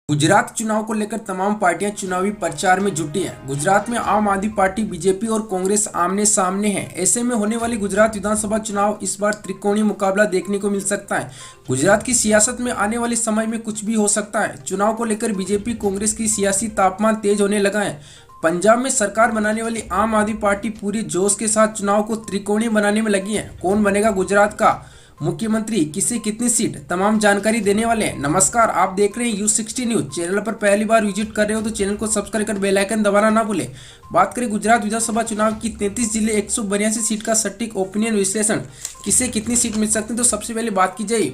गुजरात चुनाव को लेकर तमाम पार्टियां चुनावी प्रचार में जुटी हैं। गुजरात में आम आदमी पार्टी, बीजेपी और कांग्रेस आमने सामने हैं। ऐसे में होने वाली गुजरात विधानसभा चुनाव इस बार त्रिकोणीय मुकाबला देखने को मिल सकता है। गुजरात की सियासत में आने वाले समय में कुछ भी हो सकता है। चुनाव को लेकर बीजेपी कांग्रेस की सियासी तापमान तेज होने लगा है। पंजाब में सरकार बनाने वाली आम आदमी पार्टी पूरे जोश के साथ चुनाव को त्रिकोणीय बनाने में लगी है। कौन बनेगा गुजरात का मुख्यमंत्री, किसे कितनी सीट, तमाम जानकारी देने वाले हैं। नमस्कार, आप देख रहे हैं U60 न्यूज। चैनल पर पहली बार विजिट कर रहे हो तो चैनल को सब्सक्राइब कर बेल आइकन दबाना ना भूलें। बात करें गुजरात विधानसभा चुनाव की 33 जिले 182 सीट का सटीक ओपिनियन विश्लेषण, किसे कितनी सीट मिल सकती है। तो सबसे पहले बात की जाए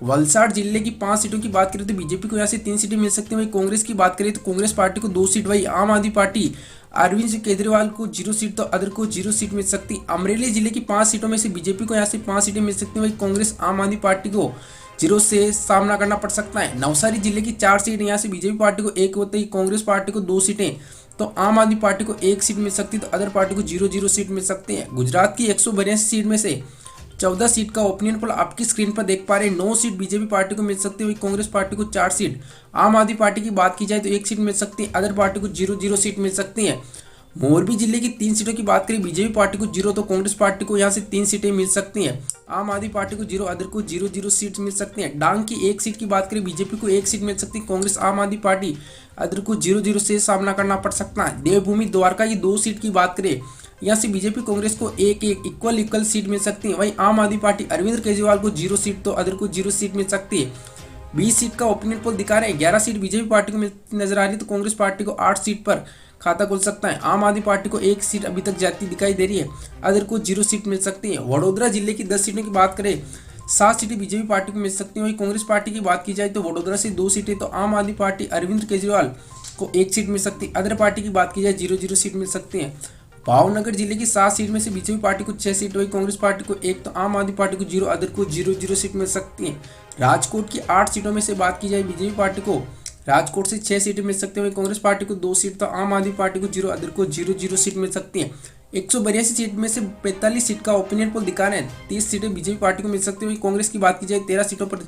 वलसाड़ जिले की 5 सीटों की बात करें तो बीजेपी को यहाँ से 3 सीटें मिल सकती हैं। वहीं कांग्रेस की बात करें तो कांग्रेस पार्टी को 2 सीट, वही आम आदमी पार्टी अरविंद केजरीवाल को 0 सीट तो अदर को 0 सीट मिल सकती। अमरेली जिले की 5 सीटों में से बीजेपी को यहाँ से 5 सीटें मिल सकती हैं। वहीं कांग्रेस आम आदमी पार्टी को 0 से सामना करना पड़ सकता है। नवसारी जिले की 4 सीट, यहाँ से बीजेपी पार्टी को 1 होती है, कांग्रेस पार्टी को 2 सीटें तो आम आदमी पार्टी को 1 सीट मिल सकती है, तो अदर पार्टी को 0-0 सीट मिल सकती है। गुजरात की 182 सीट में से 14 सीट का ओपिनियन पोल आपकी स्क्रीन पर देख पा रहे हैं। 9 सीट बीजेपी पार्टी को मिल सकती है, वही कांग्रेस पार्टी को 4 सीट। आम आदमी पार्टी की बात की जाए तो 1 सीट मिल सकती है, अदर पार्टी को 0-0 सीट मिल सकती है। मोरबी जिले की 3 सीटों की बात करें, बीजेपी पार्टी को 0 तो कांग्रेस पार्टी को यहाँ से 3 सीटें मिल सकती हैं। आम आदमी पार्टी को 0, अदर को 0-0 सीट मिल सकती हैं। डांग की 1 सीट की बात करें, बीजेपी को 1 सीट मिल सकती है, कांग्रेस आम आदमी पार्टी अदर को 0-0 से सामना करना पड़ सकता है। देवभूमि द्वारका की 2 सीट की बात करें, यहाँ से बीजेपी कांग्रेस को 1-1 इक्वल सीट मिल सकती है। वहीं आम आदमी पार्टी अरविंद केजरीवाल को 0 सीट तो अदर को 0 सीट मिल सकती है। 20 सीट का ओपिनियन पोल दिखा रहे हैं। 11 सीट बीजेपी पार्टी को नजर आ रही है, तो कांग्रेस पार्टी को 8 सीट पर खाता खुल सकता है। आम आदमी पार्टी को 1 सीट अभी तक जाती दिखाई दे रही है, अदर को 0 सीट मिल सकती है। वडोदरा जिले की 10 सीटों की बात करें, 7 सीटें बीजेपी पार्टी को मिल सकती हैं। वहीं कांग्रेस पार्टी की बात की जाए तो वडोदरा से 2 सीटें तो आम आदमी पार्टी अरविंद केजरीवाल को 1 सीट मिल सकती है, अदर पार्टी की बात की जाए 0-0 सीट मिल सकती है। भावनगर जिले की 7 सीट में से बीजेपी पार्टी को 6 सीट, वही कांग्रेस पार्टी को 1 तो आम आदमी पार्टी को 0, अदर को 0-0 सीट मिल सकती है। राजकोट की 8 सीटों में से बात की जाए, बीजेपी पार्टी को राजकोट से 6 सीटें मिल सकती है, वही कांग्रेस पार्टी को 2 सीट तो आम आदमी पार्टी को 0, अदर को 0-0 सीट मिल सकती है। 182 सीट में से 45 सीट का ओपिनियन पोल दिखा रहे हैं। 30 सीटें बीजेपी पार्टी को मिल सकती है, वही कांग्रेस की बात की जाए 13 सीटों पर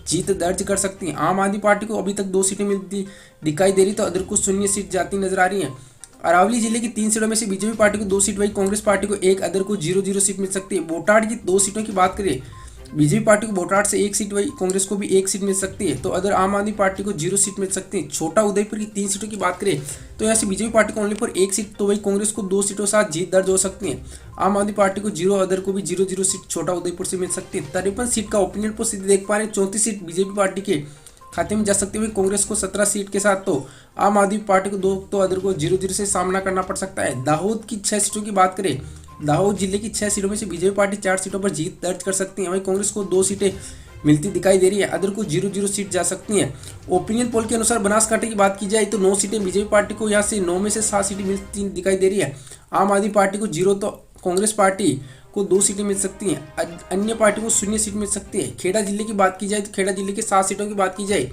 जीत दर्ज कर सकती है। आम आदमी पार्टी को अभी तक 2 सीटें मिलती दिखाई दे रही, तो अदर को 0 सीट जाती नजर आ रही है। अरावली जिले की 3 सीटों में से बीजेपी पार्टी को 2 सीट, वही कांग्रेस पार्टी को 1, अदर को 0-0 सीट मिल सकती है। बोटाड की 2 सीटों की बात करें, बीजेपी पार्टी को बोटाड से 1 सीट, वही कांग्रेस को भी 1 सीट मिल सकती है, तो अदर आम आदमी पार्टी को 0 सीट मिल सकती है। छोटा उदयपुर की 3 सीटों की बात करें तो यहाँ से बीजेपी पार्टी को ओनली पर 1 सीट, तो वही कांग्रेस को 2 सीटों साथ जीत दर्ज हो सकती है। आम आदमी पार्टी को 0, अदर को भी 0-0 सीट छोटा उदयपुर से मिल सकती है। 53 सीट का ओपिनियन पोल सीधे देख पा रहे हैं। 34 सीट बीजेपी पार्टी के खाते में जा सकते हुए कांग्रेस को 17 सीट के साथ, तो आम आदमी पार्टी को 2 तो अदर को 0-0 से सामना करना पड़ सकता है। दाहोद की 6 सीटों की बात करें, दाहोद जिले की 6 सीटों में से बीजेपी पार्टी 4 सीटों पर जीत दर्ज कर सकती है, वहीं कांग्रेस को 2 सीटें मिलती दिखाई दे रही है, अदर को 0-0 सीट जा सकती हैं। ओपिनियन पोल के अनुसार बनासकांठा की बात की जाए तो 9 सीटें बीजेपी पार्टी को यहाँ से 9 में से 7 सीटें मिलती दिखाई दे रही है। आम आदमी पार्टी को 0 तो कांग्रेस पार्टी को 2 सीटें मिल सकती हैं, अन्य पार्टी को 0 सीट मिल सकती है। खेड़ा जिले की बात की जाए तो खेड़ा जिले के 7 सीटों की बात की जाए,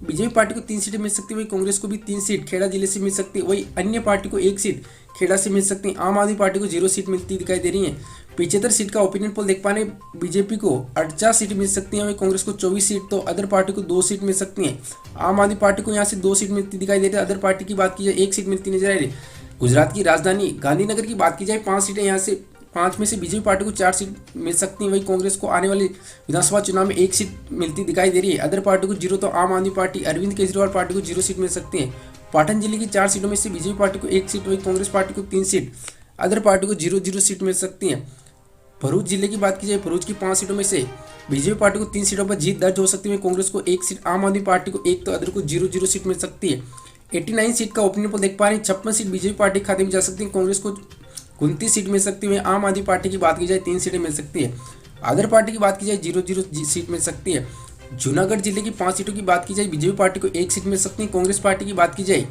बीजेपी पार्टी को 3 सीटें मिल सकती है, वही कांग्रेस को भी 3 सीट खेड़ा जिले से मिल सकती है, वही अन्य पार्टी को 1 सीट खेड़ा से मिल सकती है। आम आदमी पार्टी को 0 सीट मिलती दिखाई दे रही है। 75 सीट का ओपिनियन पोल देख पाने, बीजेपी को 48 सीट मिल सकती है, वही कांग्रेस को 24 सीट तो अदर पार्टी को 2 सीट मिल सकती है। आम आदमी पार्टी को यहाँ से 2 सीट मिलती दिखाई दे रही है, अदर पार्टी की बात की जाए 1 सीट मिलती नजर आ रही है। गुजरात की राजधानी गांधीनगर की बात की जाए 5 सीटें, यहाँ से 5 में से बीजेपी पार्टी को 4 सीट मिल सकती है, वही कांग्रेस को आने वाली विधानसभा चुनाव में 1 सीट मिलती दिखाई दे रही है, अदर पार्टी को 0 तो आम आदमी पार्टी अरविंद केजरीवाल पार्टी को 0 सीट मिल सकती है। पाटन जिले की 4 सीटों में से बीजेपी पार्टी को 1 सीट, वही कांग्रेस पार्टी को 3 सीट, अदर पार्टी को 0-0 सीट मिल सकती है। भरूच जिले की बात की जाए, भरूच की 5 सीटों में से बीजेपी पार्टी को 3 सीटों पर जीत दर्ज हो सकती है, कांग्रेस को 1 सीट, आम आदमी पार्टी को 1 तो अदर को 0-0 सीट मिल सकती है। 89 सीट का ओपिनियन पोल देख पा रहे हैं। 56 सीट बीजेपी पार्टी के खाते में जा सकती है, कांग्रेस को 29 सीट मिल सकती है। आम आदमी पार्टी की बात की जाए 3 सीटें मिल सकती है, अदर पार्टी की बात की जाए 0-0 सीट मिल सकती है। जूनागढ़ जिले की 5 सीटों की बात की जाए, बीजेपी पार्टी को 1 सीट मिल सकती है, कांग्रेस पार्टी की बात की जाए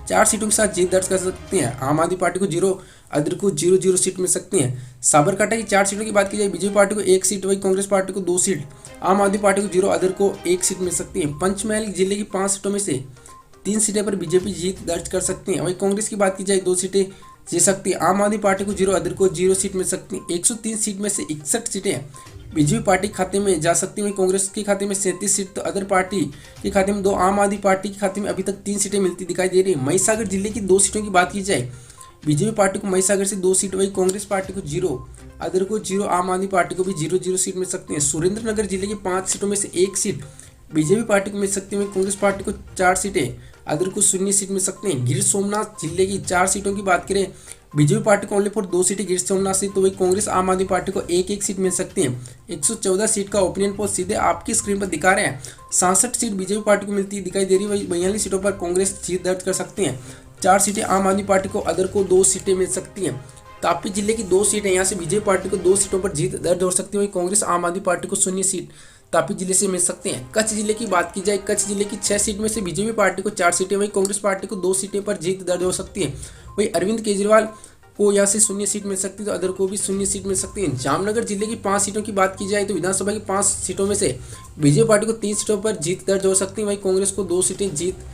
4 सीटों के साथ जीत दर्ज कर सकती हैं। आम आदमी पार्टी को 0, अदर को 0-0 सीट मिल सकती हैं। साबरकांठा की 4 सीटों की बात की जाए, बीजेपी पार्टी को 1 सीट, वही कांग्रेस पार्टी को 2 सीट, आम आदमी पार्टी को 0, अदर को 1 सीट मिल सकती है। पंचमहल जिले की 5 सीटों में से 3 सीटें पर बीजेपी जीत दर्ज कर सकती है, वही कांग्रेस की बात की जाए 2 सीटें जीत सकती है। आम आदमी पार्टी को 0, अदर को 0 सीट मिल सकती है। 103 सीट में से 61 सीटें बीजेपी पार्टी के खाते में जा सकती है, वहीं कांग्रेस के खाते में 37 सीट, तो अदर पार्टी के खाते में 2, आम आदमी पार्टी के खाते में अभी तक 3 सीटें मिलती दिखाई दे रही है। महिसागर जिले की 2 सीटों की बात की जाए, बीजेपी पार्टी को महिसागर से 2 सीट, वही कांग्रेस पार्टी को 0, अदर को 0, आम आदमी पार्टी को भी 0-0 सीट मिल सकती है। सुरेंद्रनगर जिले की 5 सीटों में से 1 सीट बीजेपी पार्टी को मिल सकती है, वहीं कांग्रेस पार्टी को 4 सीटें, अदर को 0 सीट मिल सकते हैं। गिर सोमनाथ जिले की 4 सीटों की बात करें, बीजेपी पार्टी को ओनली फॉर 2 सीटें गिर सोमनाथ से, तो वही कांग्रेस आम आदमी पार्टी को 1-1 सीट मिल सकती है। 114 सीट का ओपिनियन पोल सीधे आपकी स्क्रीन पर दिखा रहे हैं। 66 सीट बीजेपी पार्टी को मिलती दिखाई दे रही है, वही 42 सीटों पर कांग्रेस जीत दर्ज कर सकती है। 4 सीटें आम आदमी पार्टी को, अदर को 2 सीटें मिल सकती हैं। तापी जिले की 2 सीटें, यहाँ से बीजेपी पार्टी को 2 सीटों पर जीत दर्ज हो सकती है, वही कांग्रेस आम आदमी पार्टी को 0 सीट तापी जिले से मिल सकते हैं। कच्छ जिले की बात की जाए, कच्छ जिले की 6 सीट में से बीजेपी पार्टी को 4 सीटें, वहीं कांग्रेस पार्टी को 2 सीटें पर जीत दर्ज हो सकती है। वहीं अरविंद केजरीवाल को यहाँ से 0 सीट मिल सकती है, तो अदर को भी 0 सीट मिल सकती है। जामनगर जिले की 5 सीटों की बात की जाए, तो विधानसभा की 5 सीटों में से बीजेपी पार्टी को 3 सीटों पर जीत दर्ज हो सकती है, वहीं कांग्रेस को 2 सीटें जीत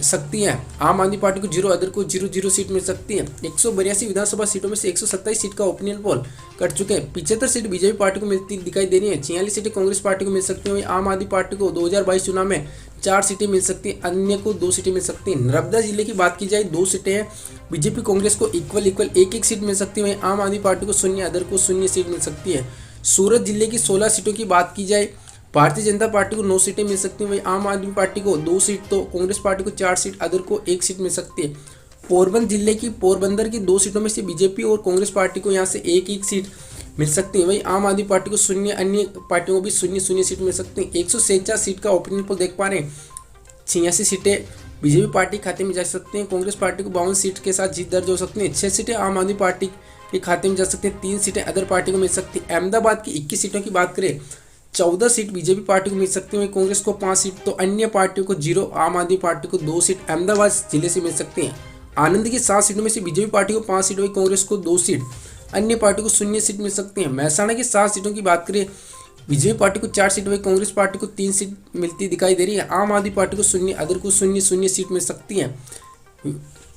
सकती हैं। आम आदमी पार्टी को 0, अदर को 0-0 सीट मिल सकती है। 182 विधानसभा सीटों में से 127 सीट का ओपिनियन पोल कर चुके हैं। 75 सीट बीजेपी पार्टी को मिलती दिखाई दे रही है। 46 सीटें कांग्रेस पार्टी को मिल सकती हैं, वहीं आम आदमी पार्टी को 2022 चुनाव में 4 सीटें मिल सकती हैं, अन्य को 2 सीटें मिल सकती हैं। नर्मदा जिले की बात की जाए, 2 सीटें हैं, बीजेपी कांग्रेस को इक्वल 1-1 सीट मिल सकती है, वहीं आम आदमी पार्टी को 0, अदर को 0 सीट मिल सकती है। सूरत जिले की 16 सीटों की बात की जाए, भारतीय जनता पार्टी को 9 सीटें मिल सकती हैं, वहीं आम आदमी पार्टी को 2 सीट, तो कांग्रेस पार्टी को 4 सीट, अदर को 1 सीट मिल सकती है। पोरबंदर जिले की पोरबंदर की 2 सीटों में से बीजेपी और कांग्रेस पार्टी को यहाँ से 1-1 सीट मिल सकती है, वहीं आम आदमी पार्टी को 0, अन्य पार्टियों को भी 0-0 सीट मिल सकती है। 146 सीट का ओपिनियन पोल देख पा रहे हैं। 86 सीटें बीजेपी पार्टी के खाते में जा सकती हैं, कांग्रेस पार्टी को 52 सीट के साथ जीत दर्ज हो सकती है। 6 सीटें आम आदमी पार्टी के खाते में जा सकती हैं, 3 सीटें अदर पार्टी को मिल सकती है। अहमदाबाद की 21 सीटों की बात करें, 14 सीट बीजेपी पार्टी को मिल सकती है, वहीं कांग्रेस को 5 सीट, तो अन्य पार्टियों को 0, आम आदमी पार्टी को 2 सीट अहमदाबाद जिले से मिल सकती हैं। आनंद की 7 सीटों में से बीजेपी पार्टी को 5 सीट, वहीं कांग्रेस को 2 सीट, अन्य पार्टी को 0 सीट मिल सकती है। महसाणा की 7 सीटों की बात करें, बीजेपी पार्टी को 4 सीट, वहीं कांग्रेस पार्टी को 3 सीट मिलती दिखाई दे रही है। आम आदमी पार्टी को 0, अदर को 0-0 सीट मिल सकती है।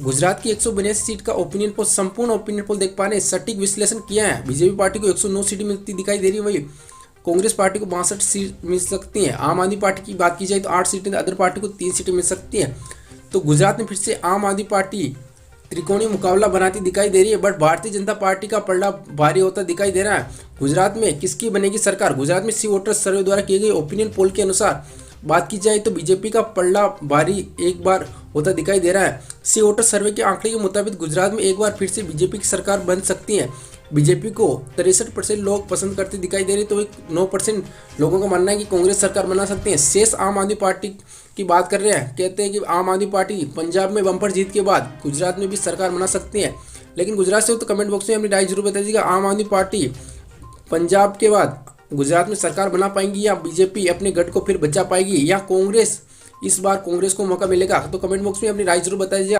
गुजरात की 182 सीट का ओपिनियन पोल, संपूर्ण ओपिनियन पोल देख पा रहे हैं, सटीक विश्लेषण किया है। बीजेपी पार्टी को 109 सीट मिलती दिखाई दे रही है, वही कांग्रेस पार्टी को 62 सीट मिल सकती है। आम आदमी पार्टी की बात की जाए तो 8 सीटें, अदर पार्टी को 3 सीटें मिल सकती है। तो गुजरात में फिर से आम आदमी पार्टी त्रिकोणीय मुकाबला बनाती दिखाई दे रही है, बट भारतीय जनता पार्टी का पलड़ा भारी होता दिखाई दे रहा है। गुजरात में किसकी बनेगी सरकार? गुजरात में सी वोटर सर्वे द्वारा किए गए ओपिनियन पोल के अनुसार बात की जाए तो बीजेपी का पलड़ा भारी एक बार होता दिखाई दे रहा है। सी वोटर सर्वे के आंकड़े के मुताबिक गुजरात में एक बार फिर से बीजेपी की सरकार बन सकती है। बीजेपी को 63% लोग पसंद करते दिखाई दे रहे, तो 9% लोगों का मानना है कि कांग्रेस सरकार बना सकते हैं। शेष आम आदमी पार्टी की बात कर रहे हैं, कहते हैं कि आम आदमी पार्टी पंजाब में बम्पर जीत के बाद गुजरात में भी सरकार बना सकती है। लेकिन गुजरात से हो तो कमेंट बॉक्स में अपनी राय जरूर बताइएगा, आम आदमी पार्टी पंजाब के बाद गुजरात में सरकार बना पाएंगी या बीजेपी अपने गढ़ को फिर बचा पाएगी, या कांग्रेस इस बार कांग्रेस को मौका मिलेगा? तो कमेंट बॉक्स में अपनी राय जरूर बताइएगा।